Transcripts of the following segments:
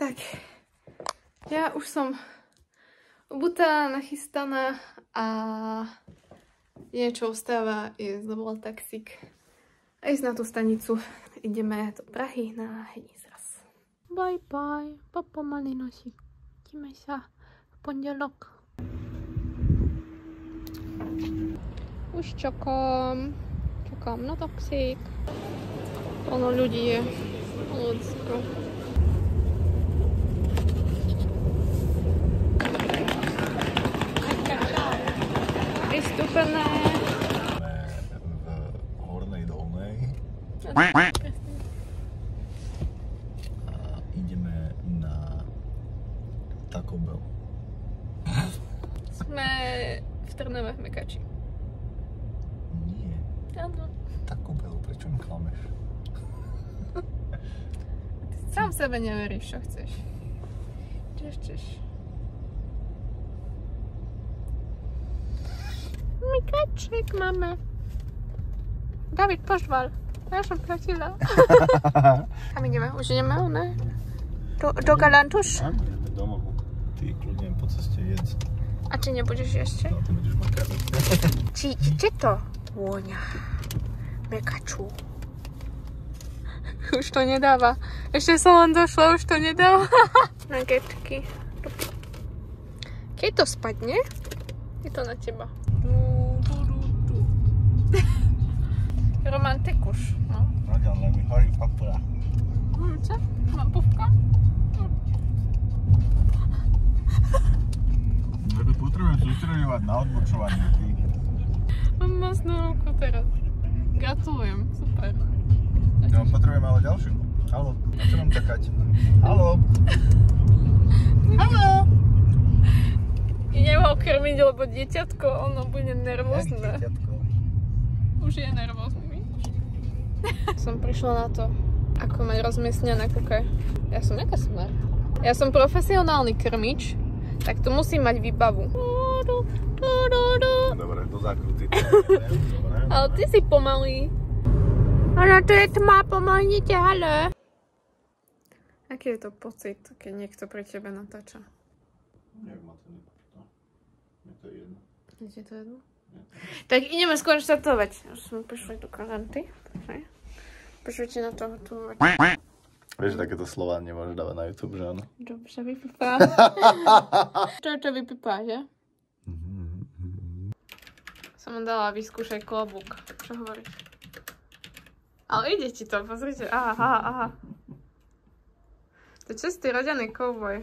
Tak, ja už som obutá, nachystaná a niečo ostáva je zavolať taxík a ísť na tú stanicu. Ideme do Prahy na Henizraz. Bye bye, papa malinosi. Vidíme sa v pondelok. Už čakám na taxík. Plno ľudí je. Ľudsko. Vystúpené. V Hornej Dolnej. A ideme na Taco Bell. Sme v Trnave v Mekači. Nie. Áno. Taco Bell, prečo mi klameš? Sám sebe neveríš, čo chceš. Čo chceš? Mikaček máme. David, poštval. Ja som platila. Kam ideme? Už ideme, ne? Do Galantuš? Áno, ideme domov. Ty kľudne po ceste jedz. A či nebudeš ešte? No, ty budeš makať. Či to vôňa Mekaču. Už to nedáva. Ešte som len došla, už to nedáva. Nagetky. Keď to spadne, je to na teba. Romantikuš. No. Raďan, len mi horí papura. Čo? Mám pufka? Ja to potrebujem sústredovať na odbočovanie. Mám masnú ruku teraz. Gratulujem, super. Ja potrebujem ale ďalšiu. Haló, na čo mám čakať? Haló? Haló? Idem ho krmiť, lebo dieťatko, ono bude nervózne. Už je nervózny. Som prišla na to, ako mať rozmiestnené kuke. Ja som jaká smar. Ja som profesionálny krmič, tak tu musím mať výbavu. Dobre, do zákruty. Ale ty si pomalý. Ale to je tma, pomalnite, ale. Aký je to pocit, keď niekto pri tebe natáča? Neviem, ma to nepýta. Mne to je jedno. Je ti to jedno? Tak ideme skôr štartovať. Už sme prišli do karanty. Počujte na toho tu. Vieš, takéto slova nemôžeš dávať na YouTube, že áno? Dobre, vypípá. Čo vypípá, že? Som mu dala vyskúšať klobúk. Čo hovoríš? Ale ide ti to, pozrite. Aha. To je čistý rodený cowboy.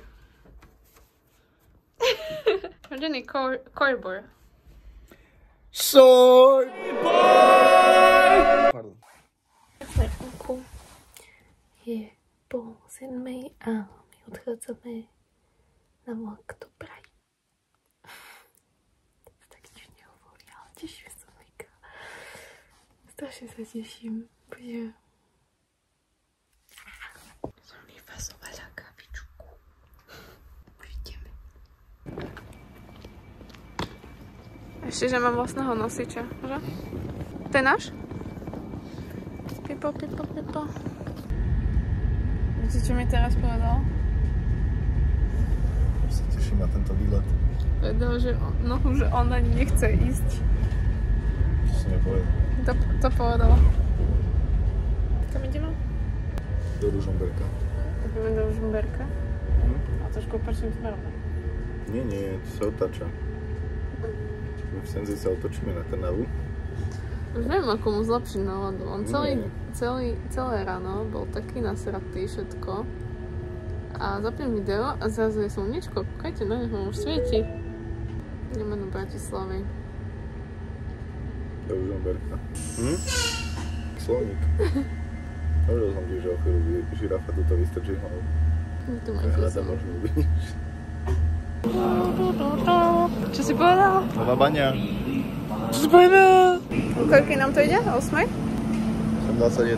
Rodený cowboy. Soy boy! Pardon. Chvilku je po 7 a my odchádzame na vlak do Prahy. To tak nič nehovorí, ale teším sa mega. Strašne sa teším. Bude... Som mi fazovala kavičku. Prídeme. Ešte, že mám vlastného nosiča, že? To je náš? Pipo. Viete, čo mi teraz povedal? Už sa teším na tento výlet. Povedal, že ona nechce ísť. Čo si nepovedal? To povedala. Kam ideme? Do Ružomberka. Ideme do Ružomberka? A trošku opačným smerom. Nie, to sa otáča. My v Senzi sa otočíme na Trnavu. Už neviem, ako mu zlepšiť náladu. On celé ráno bol taký nasratý všetko. A zapnem video a zrazu je slnečko. Kúkajte na neho, už svieti. Ideme do Bratislavy. Do Ružomberka. Sloník. Hovoril som ti, že o chvíľu žirafa tuto vystrčí hlavu. Tu máš Hľada možno uvidíš. Čo si povedal? Nová baňa. Čo si povedal? Koľký nám to ide? 8? Som 21.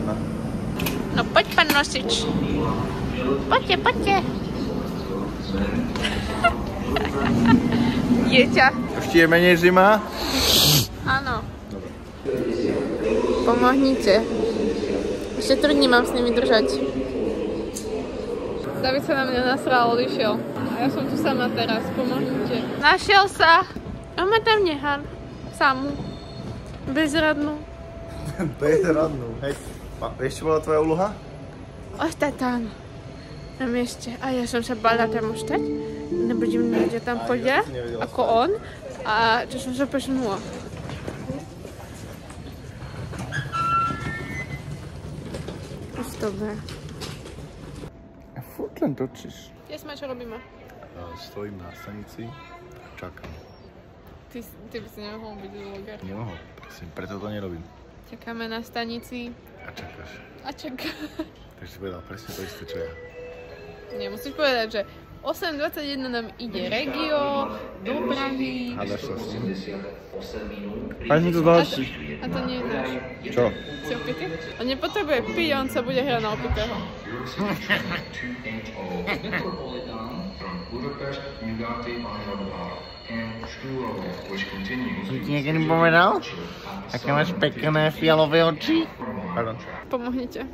No poď, pán nosič. Poďte. Dieťa. Už ti je menej zima? Áno. Pomohnite. Ešte 3 dní mám s nimi držať. David sa na mňa nasral, odišiel. A ja som tu sama teraz, pomôžte. Našiel sa! A ma tam nechal. Samú. Bezradnú. Bezradnú, hej. Vieš, čo bola tvoja úloha? Ostať tam. Na mieste. A ja som sa bála tam ostať. Nebudem ľudia tam chodia, ako on. A čo som sa presunula. Už dobre. A furt len točíš. Kde sme, čo robíme? Stojím na stanici a čakám. Ty by si nemohol byť vloger. Nemohol, prosím, preto to nerobím. Čakáme na stanici. A čakáš. A čaká. Takže si povedal presne to isté, čo ja. Nie, musíš povedať, že 8:21 nám ide Regio do Prahy. Hádaš sa s ním? Aj mi to dáš. A to nie je náš. Čo? Si opitý? On nepotrebuje piť, on sa bude hrať na opitého. Som ti niekedy povedal? Aké máš pekné fialové oči? Pardon. Pomohnite.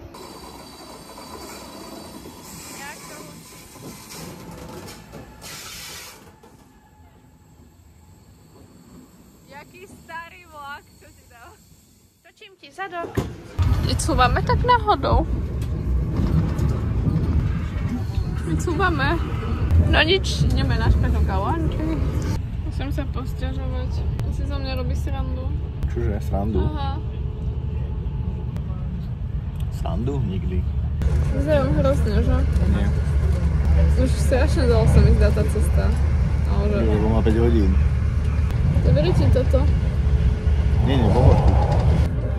Jaký starý vlak, čo ti dal? Točím ti zadok. Vycúvame tak náhodou. Vycúvame. No nič, ideme na špeho galančky. Musím sa posťažovať. Si zo mňa robí srandu. Čože, srandu? Aha. Srandu? Nikdy. Vyzerám hrozne, že? Nie. Už strašne dalo sa mi zdá tá cesta. Ale že... Lebo má 5 hodín. Zaberi ti toto. Nie, pomôž.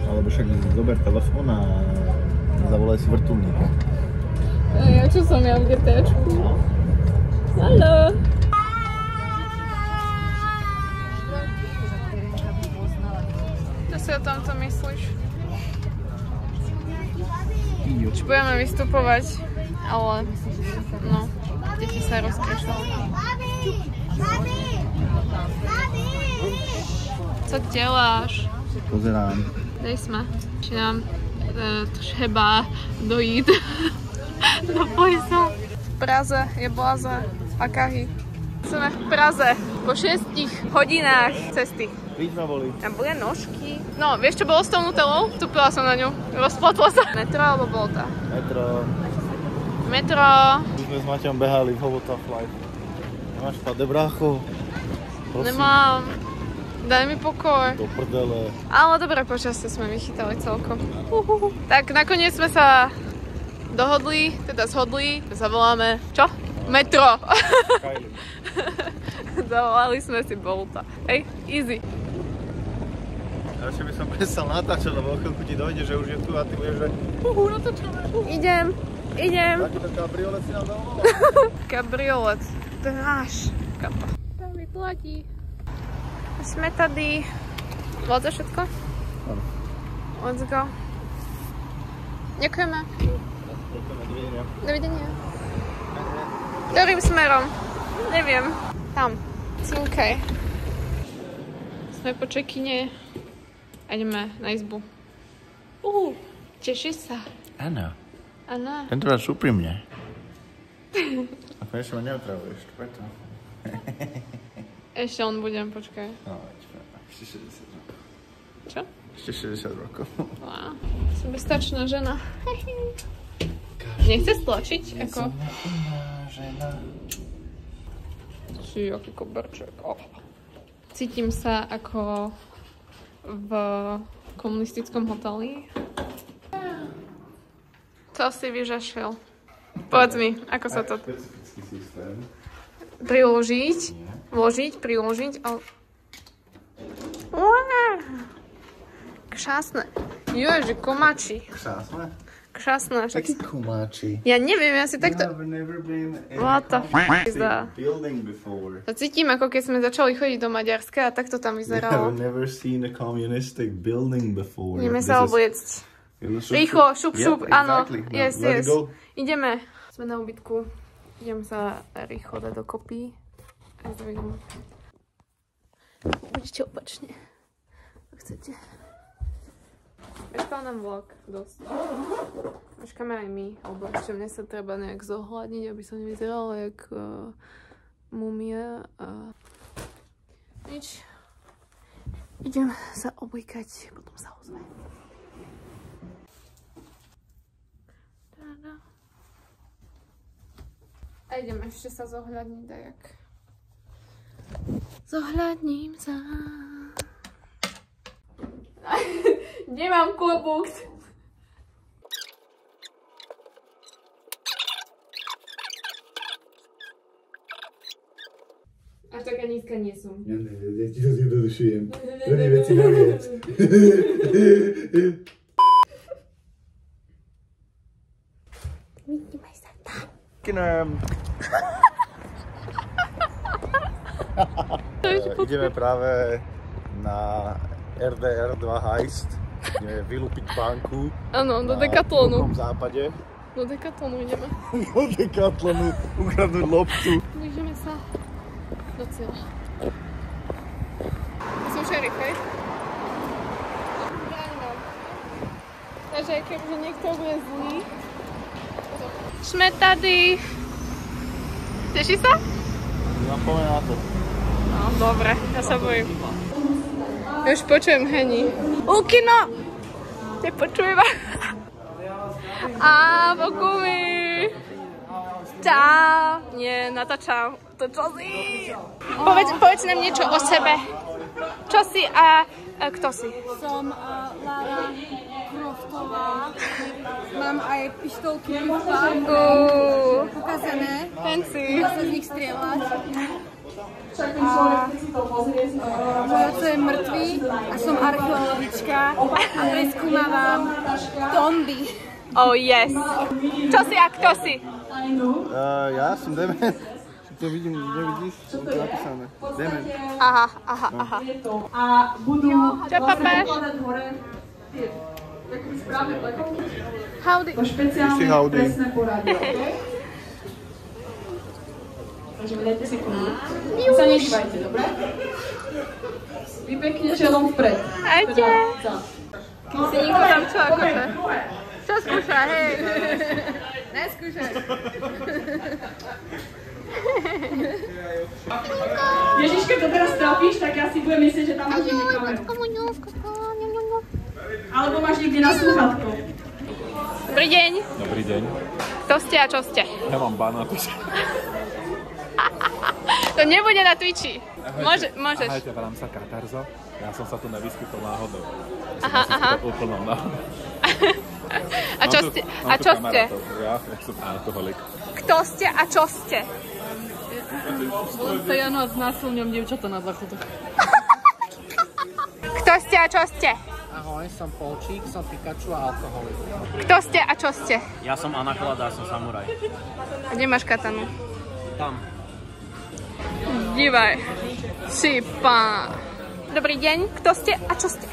Alebo však zober telefón a zavolaj si vrtuľníka. Ja čo som ja v GTčku? Haló! Čo si o tomto myslíš? Či budeme vystupovať, ale no, deti sa rozkrešľali. Co děláš? Pozerám. Tady jsme. Či nám třeba dojít do Pojsa. V Praze je Blaze a Kahy. Jsme v Praze po 6 hodinách cesty. Víď ma boli. A bude nožky. No, vieš čo bolo s tou nutelou? Vstúpila som na ňu. Rozplatla sa. Metro alebo Bolta? Metro. Metro. My sme s Maťom behali v Hobota Flight. Nemáš pade, brácho? Prosím. Nemám. Daj mi pokoj. Do prdele. Ale dobré počasie sme vychytali celkom. Tak nakoniec sme sa dohodli, teda zhodli. Zavoláme, čo? Metro. Zavolali sme si Bolta. Hej, easy. Radšej by som prestal natáčať, lebo o chvíľku ti dojde, že už je tu a ty budeš, že natáčame. Idem. takýto kabriolet si nám zavolala. Kabriolet. Dráž. Kapa. David ladí. Sme tady. Vládza všetko? Áno. Let's go. Ďakujeme. Dovidenia. Ktorým smerom? Neviem. Tam. Cinkaj. Sme po check-ine. A ideme na izbu. Teší sa. Áno. Áno. Tentoraz úprimne. A konečne ma neotravuješ, preto. Ešte on budem, počkaj. No, ešte 60 rokov. Čo? Ešte 60 rokov. Wow. Som bezstačná žena. Nechce stlačiť? Ako? Žena. Si, aký koberček. Oh. Cítim sa ako v komunistickom hoteli. Co si vyžašil? Povedz mi, ako sa to... Špecifický systém. Priložiť. Vložiť, priložiť. Krásne. Jože, komáči. Krásne? Krásne. Taký kumáči. Ja neviem, ja si takto... What the f*** is that? Building before. To cítim, ako keď sme začali chodiť do Maďarska a takto tam vyzeralo. I've never seen a communistic building before. Ideme sa obliecť. Rýchlo, šup, áno. Exactly. Yes. Go. Ideme. Sme na ubytku. Idem sa rýchlo dať dokopy. Aj s Davidom. Budete opačne. Ak chcete. Meškal nám vlog dosť. Meškáme aj my, alebo ešte mne sa treba nejak zohľadniť, aby som nevyzerala jak mumia a nič. Idem sa oblíkať, potom sa ozvem. A idem ešte sa zohľadniť dajak. Zohľadním sa. Nemám klobúk. Až taká nízka nie som. Ja ti to zjednodušujem. Robi veci na viac. Vidíme sa tam. Ideme práve na RDR 2 heist. Ideme vylúpiť banku. Áno, do Decathlonu. Na druhom západe. Do Decathlonu ideme. Do Decathlonu ukradnúť loptu. Blížime sa do cieľa. Som šerif, hej? Takže keďže niekto bude zlý. Sme tady. Teší sa? Mám povedať na to. No, dobre, ja sa bojím. Ja už počujem heni. Ukino! Nepočujem ma. A, pokumi! Čau! Nie, natáčam. To čo si? Povedz nám niečo o sebe. Čo si a kto si? Som Lara Kroftová. Mám aj pištolky v rukách. Pokazené. Fancy. Dá sa z nich strieľať. Môj oco je mŕtvý a som archeologička a preskúmavam tomby. Oh yes. Čo si a kto si? Ja som Dement. To vidím, nevidíš? Je to napísané. Dement. Aha. A budú Čo papáš? Howdy. to špeciálne presné poradie, okej? Takže vedete si pomôcť. Sa nedívajte, dobre? Vy pekne čelom vpred. Ajde. Keď Si nikto tam čo akože? Čo skúša, hej? Neskúšaj. Ježiš, keď to teraz trafíš, tak ja si budem myslieť, že tam máš niekde kameru. Alebo máš niekde na slúchatko. Dobrý deň. Dobrý deň. Kto ste a čo ste? Ja mám ban na Twitchi. To nebude na Twitchi. Môžeš. Ahojte, volám sa Katarzo. Ja som sa tu nevyskytol náhodou. Aha. Úplnom náhodou. A čo ste? A čo ste? Ja som alkoholik. Kto ste a čo ste? To ja noc násilňujem dievčatá na záchodoch. Kto ste a čo ste? Ahoj, som Polčík, som Pikachu a alkoholik. Kto ste a čo ste? Ja som Anaklada, som samuraj. A kde máš katanu? Tam. Dívaj. Si pán. Dobrý deň. Kto ste a čo ste?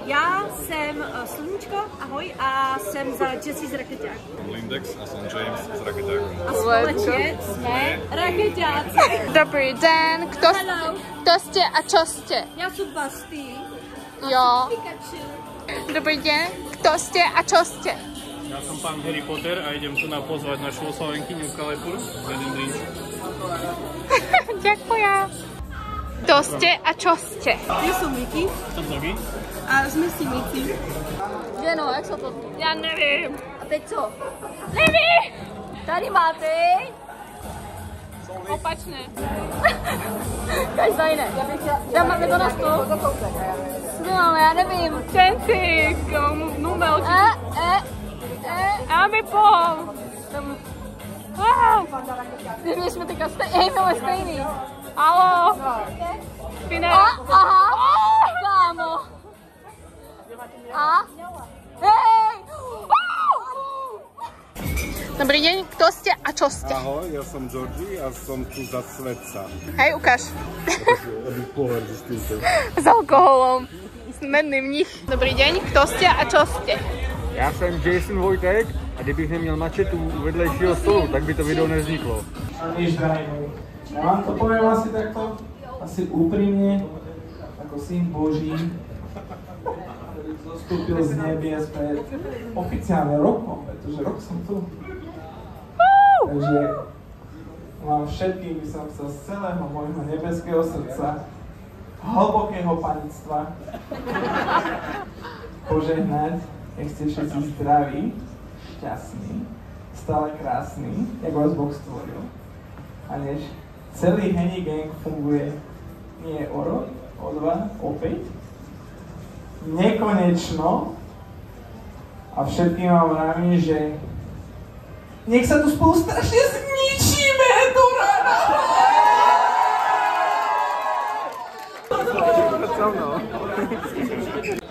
Ja jsem Sluníčko, ahoj, a jsem za Jessie z Rakeťák. Som Lindex a som James z Rakeťáku. A společně jsme Rakeťáci. Dobrý den. Kto ste a čo ste? Já jsem Bastý. Jo. Pikachu. Dobrý deň. Kto ste a čo ste? Ja som pán Harry Potter a idem tu pozvať našu oslovenkyňu Kalepur z jedným drink. Ďakujem. Kto ste a čo ste? Já jsem Miki Som Nogi. a jsme si Miki. Jeno, jak se to... Ja neviem. A teď co? Neviem. Tady máte. Opačne. Každý za jiné. Dáme to na stůl. No, já nevím. Čencik. Numel. Aby pohol. My jsme teďka stejný. Haló. Ty ne. Aha. Kámo. A? Hej. Dobrý deň. Kto ste a čo ste? Ahoj, ja som Georgie a som tu za svetca. Hej, ukáž. Aby pohľad s týmto. S alkoholom. Smenný mních. Dobrý deň. Kto ste a čo ste? Já jsem Jason Vojtek a kdybych neměl mačetu u vedlejšího stolu, tak by to video nevzniklo. Ja vám to poviem asi takto, asi úprimne, ako syn Boží, ktorý zo zostúpil z nebies pred oficiálne rokom, pretože rok som tu. Takže vám všetkým by som chcel z celého môjho nebeského srdca, hlbokého panictva požehnať, nech ste všetci zdraví, šťastní, stále krásni, jak vás Boh stvoril. A než celý Henny Gang funguje nie o rok, o 2, o 5, nekonečno. A všetkým vám vravím, že nech sa tu spolu strašne zničíme do rána!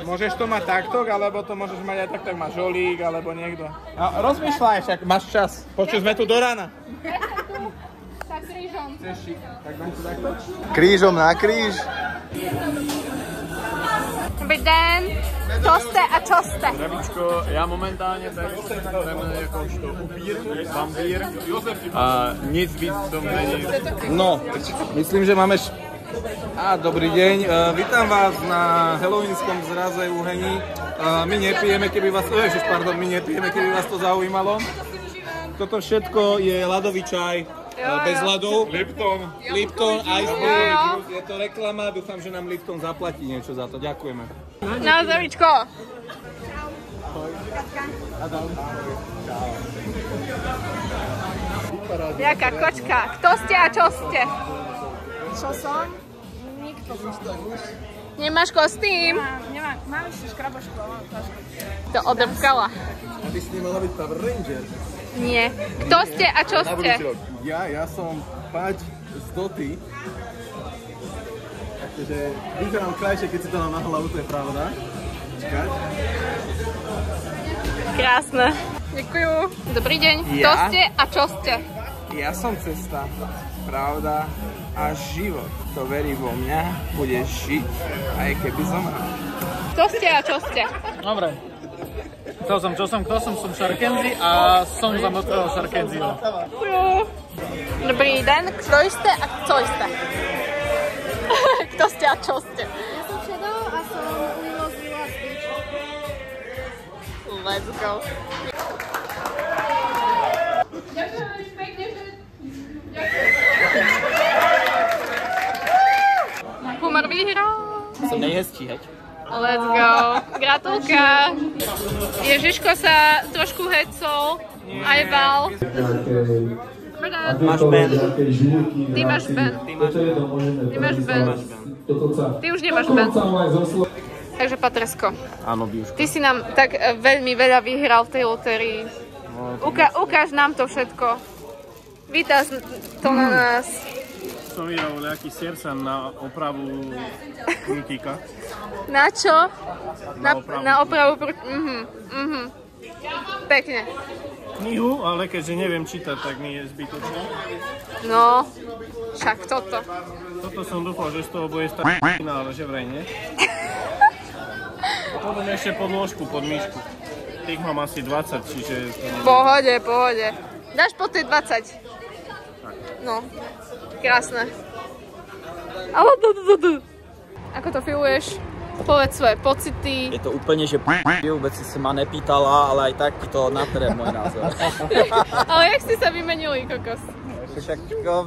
Môžeš to mať takto, alebo to môžeš mať aj tak má žolík, alebo niekto. A rozmýšľaj, však máš čas. Počuť sme tu do rána. Tak krížom. Tak dám to takto. Krížom na kríž. Dobrý den, čo ste a čo ste? Zdravíčko, já momentálně tady jsem jakožto upír, vampír a nic víc v tom není. No, myslím, že máme... Dobrý deň, vítam vás na halloweenskom zraze u Heni. My nepijeme, keby vás... my nepijeme, keby vás to zaujímalo. Toto všetko je ľadový čaj. Bez ľadov. Lipton, Ice Blue. Je to reklama, dúfam, že nám Lipton zaplatí niečo za to. Ďakujeme. Na zdravíčko. Jaká kočka. Kto ste a čo ste? Čo som? Nikto. Nemáš kostým? Nemám. Mám ešte škrabošku, ale to odrpkala. Aby si nemala byť Power Ranger. Nie. Kto ste a čo ste? Ja som Pať z Doty. Takže vyzerám krajšie, keď si to mám na hlavu, to je pravda. Čakať. Krásne. Ďakujú. Dobrý deň. Kto ste a čo ste? Ja som cesta, pravda a život. Kto verí vo mňa, bude žiť, aj keby zomrel. Kto ste a čo ste? Dobre. Kto som Sharkenzi a som za motvého Sharkenziho. Dobrý den, kto ste a co ste? Kto ste a čo ste? Ja som Shadow a som Lilo z Lilo Stitch. Let's go. Humor vyhral. Som nejhezčí, heď? Let's go. Gratulka. Ježiško sa trošku hecol. Aj Val. Máš Ben. Ty máš Ben. Ty máš Ben. Ty už nemáš Ben. Takže Patresko. Áno, Biuško. Ty si nám tak veľmi veľa vyhral v tej lotérii. Ukáž nám to všetko. Vítaj to na nás. Som vyhral nejaký Sersan na opravu Mythika. Na čo? Na opravu. Pekne. Knihu, ale keďže neviem čítať, tak mi je zbytočné. No, však toto. Toto som dúfal, že z toho bude stať ale že vraj nie. A potom ešte podložku, pod myšku. Tých mám asi 20, čiže... Pohode. Dáš po tej 20. No, krásne. Ale ako to filuješ? Povedz svoje pocity. Je to úplne, že vôbec si sa ma nepýtala, ale aj tak to natrem môj názor. Ale jak ste sa vymenili, kokos? Však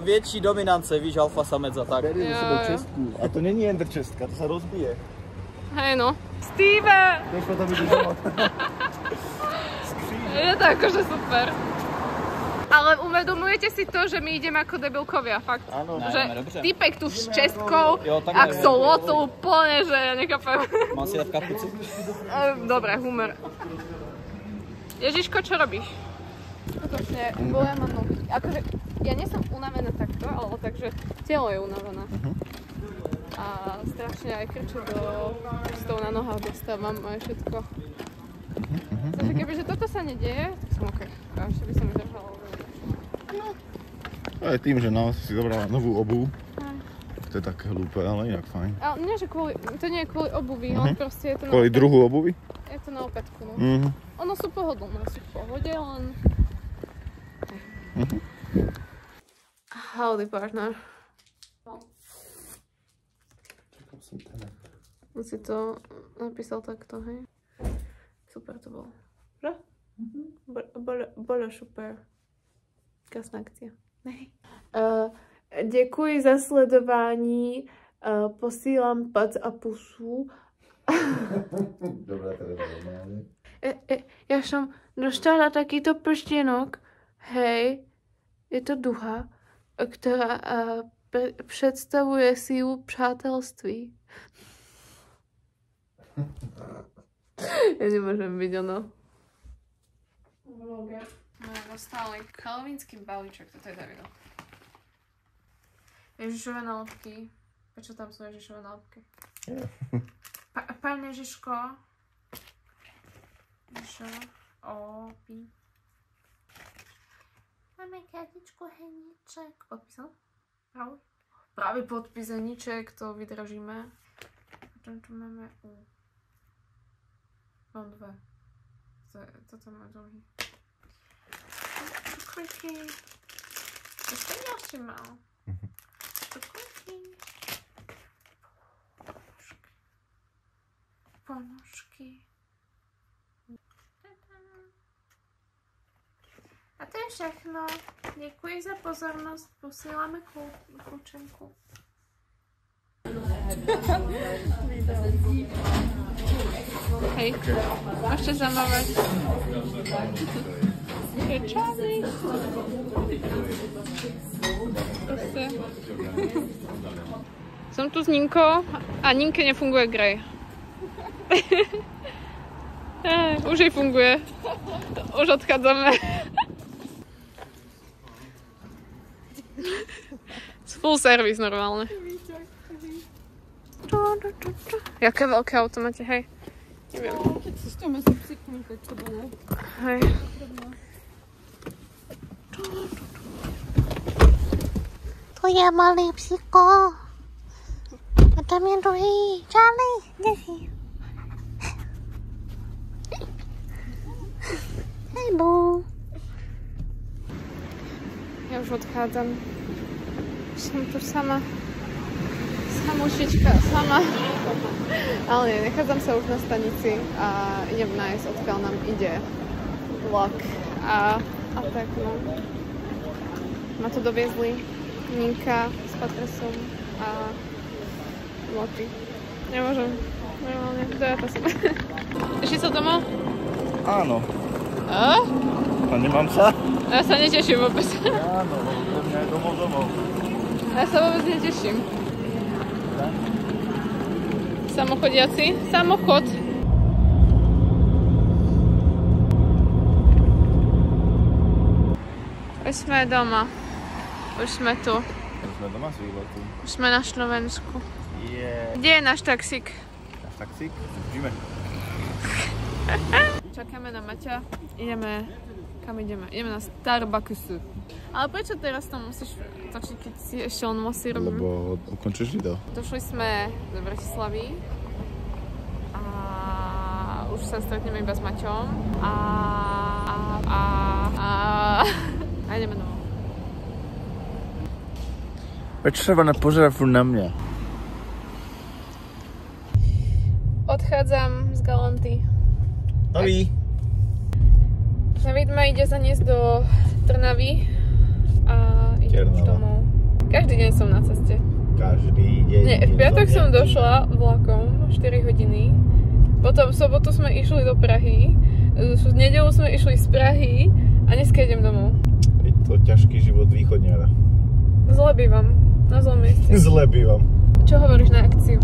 väčší dominance, víš, alfa samec a tak. Berie za sebou čestku. A to není jen čestka, to sa rozbije. Hej no. Steve! Došlo to byť život. Je to akože super. Ale uvedomujete si to, že my ideme ako debilkovia, fakt. Áno. Že typek tu s čestkou, axolotl, úplne, že ja nechápem. Mám si dať kapucu? Dobre, humor. Ježiško, čo robíš? Skutočne, bolia ma nohy. Akože, ja nie som unavená takto, ale takže telo je unavené. A strašne aj krču do prstov na nohách dostávam aj všetko. Takže kebyže toto sa nedieje, tak som okej. A ešte by som vydržala. Aj tým, že nás si zobrala novú obuv. To je také hlúpe, ale inak fajn. Ale nie, že to nie je kvôli obuvi, len proste je to na Kvôli druhu obuvy? Je to na opätku, no. Ono sú pohodlné, sú v pohode, len... Howdy, partner. On si to napísal takto, hej? Super to bolo. Že? Bolo super. Krásná akcia. Děkuji za sledování. Posílám pac a pusu. Dobrá, teda normálne. Ja som dostala takýto prstenok. Hej, je to duha, ktorá představuje sílu přátelství. Ja nemôžem byť ono. Vloger. No, dostali halloweenský balíček, toto je Davido. Ježišové nálepky. Prečo tam sú Ježišové nálepky? Pane Ježiško. Ježišo. Opi. Máme kartičku Heniček. Podpísal? Pravý? Pravý podpis Heniček, to vydržíme. Potom tu máme Mám dve. Toto má druhý. Čokolky. To jste ďalší mal. Čokolky. Ponožky. A to je všechno. Děkuji za pozornost. Posíláme klučenku. Hej, môžete zamávať. Čauny. Som tu s Ninkou a Ninke nefunguje Grey. Už jej funguje. Už odchádzame. Full service normálne. Jaké veľké auto máte, hej? Neviem. Keď si stiame sa psyknúť, tak to bude. Hej. To je malý psíko. A tam je druhý. Charlie, kde si? Hello. Ja už odchádzam. Som tu sama. Samušička, sama. Ale nie, nechádzam sa už na stanici a idem nájsť, odkiaľ nám ide vlak a tak no. Ma tu doviezli Ninka s Patrisom a Loty. Nemôžem, normálne, dojata som. Išli sa domov? Áno. A? A nemám sa? Ja sa neteším vôbec. Áno, pre mňa je domov. Ja sa vôbec neteším. Samochodiaci? Samochod. Už sme doma. Už sme tu. Už sme doma, si výletu. Už sme na Slovensku. Yeah. Kde je náš taxík? Náš taxík? Ideme. Čakáme na Maťa. Ideme... Kam ideme? Ideme na Starbucksu. Ale prečo teraz tam musíš točiť, keď si ešte len musí robiť? Lebo ukončíš video. Došli sme do Bratislavy a už sa stretneme iba s Maťom a ideme domov. Prečo sa ona pozerá furt na mňa? Odchádzam z Galanty. Nový. David ma ide zaniesť do Trnavy a idem už domov. Každý deň som na ceste. Každý deň. Nie, v piatok som došla vlakom 4 hodiny. Potom v sobotu sme išli do Prahy. V nedeľu sme išli z Prahy a dneska idem domov. Je to ťažký život východňara. Zle bývam. Na zlom mieste. Zle bývam. Čo hovoríš na akciu?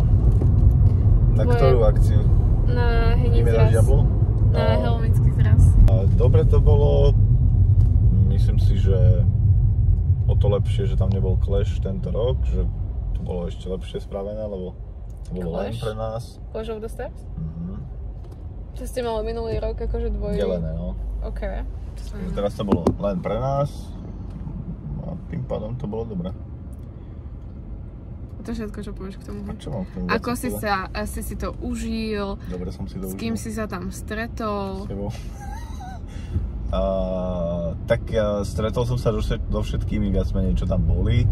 Na ktorú akciu? Na Hení zraz. Na Halloweenský zraz. Dobre to bolo. Myslím si, že o to lepšie, že tam nebol clash tento rok, že to bolo ešte lepšie spravené, lebo to bolo len pre nás. Clash of the Stars? Čo ste mali minulý rok, akože dvoj... Delené, no. OK. Teraz to bolo len pre nás a tým pádom to bolo dobré. To všetko, čo povieš k tomu. A čo mám k tomu? Ako si si to užil? Dobre som si to užil. S kým si sa tam stretol? S tebou. Tak stretol som sa so všetkými viac menej, čo tam boli.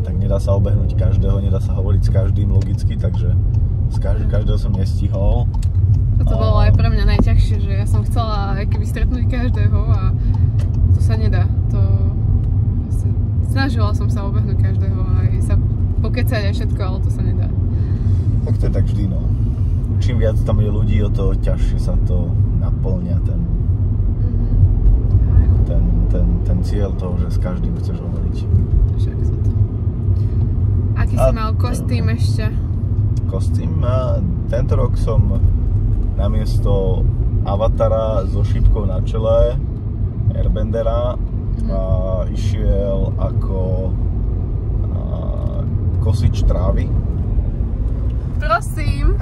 Tak nedá sa obehnúť každého, nedá sa hovoriť s každým logicky, takže každého som nestihol. Toto bolo aj pre mňa najťažšie, že ja som chcela aj keby stretnúť každého a to sa nedá. Snažila som sa obehnúť každého a aj sa pokecať aj všetko, ale to sa nedá. Tak to je tak vždy, no. Čím viac tam je ľudí, o to ťažšie sa to naplňa ten cieľ toho, že s každým chceš hovoriť. Však sa to. Aký si mal kostým ešte? Kostým? Tento rok som namiesto Avatara so šípkou na čele, Airbendera, išiel ako kosič trávy. Prosím.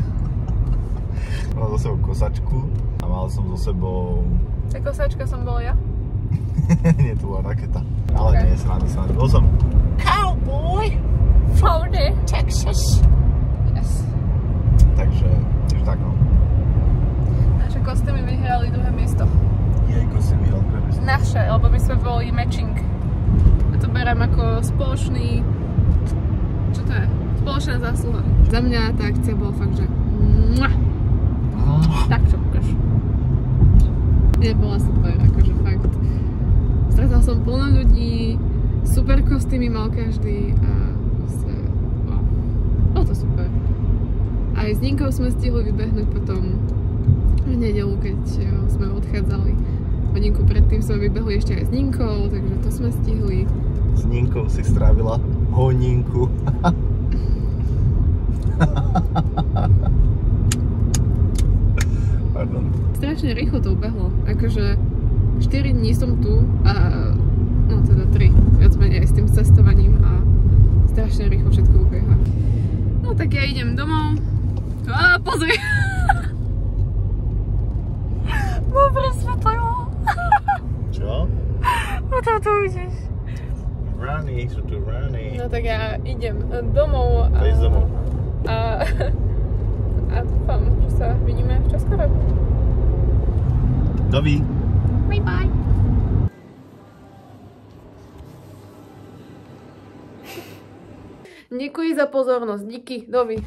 Mal so sebou kosačku a mal som so sebou... Tá kosačka som bol ja? Nie, to bola raketa. Ale nie, srandy. Bol som cowboy from Texas. Yes. Takže tak no. Naše kostýmy vyhrali druhé miesto. Jej kostýmy vyhrali druhé miesto. Naše, lebo my sme boli matching. Ja to beriem ako spoločný... Čo to je? Spoločná zásluha. Za mňa tá akcia bola fakt, že... Tak čo ukáž. Nie, bola super, akože fakt. Stretla som plno ľudí, super kostýmy mal každý a vlastne, wow. Bolo to super. Aj s Ninkou sme stihli vybehnúť potom v nedeľu, keď sme odchádzali. Hodinku predtým sme vybehli ešte aj s Ninkou, takže to sme stihli. S Ninkou si strávila hodinku. Pardon. Strašne rýchlo to ubehlo. Akože 4 dní som tu a no teda 3, viac menej aj s tým cestovaním a strašne rýchlo všetko ubieha. No tak ja idem domov. Á, pozri! Dobre svetlo. Čo? No to vidíš. Rány, sú tu rány. No tak ja idem domov a... Ísť domov. A dúfam, že sa vidíme čoskoro. Dovi. Bye bye. Díky za pozornosť. Díky. Dovi.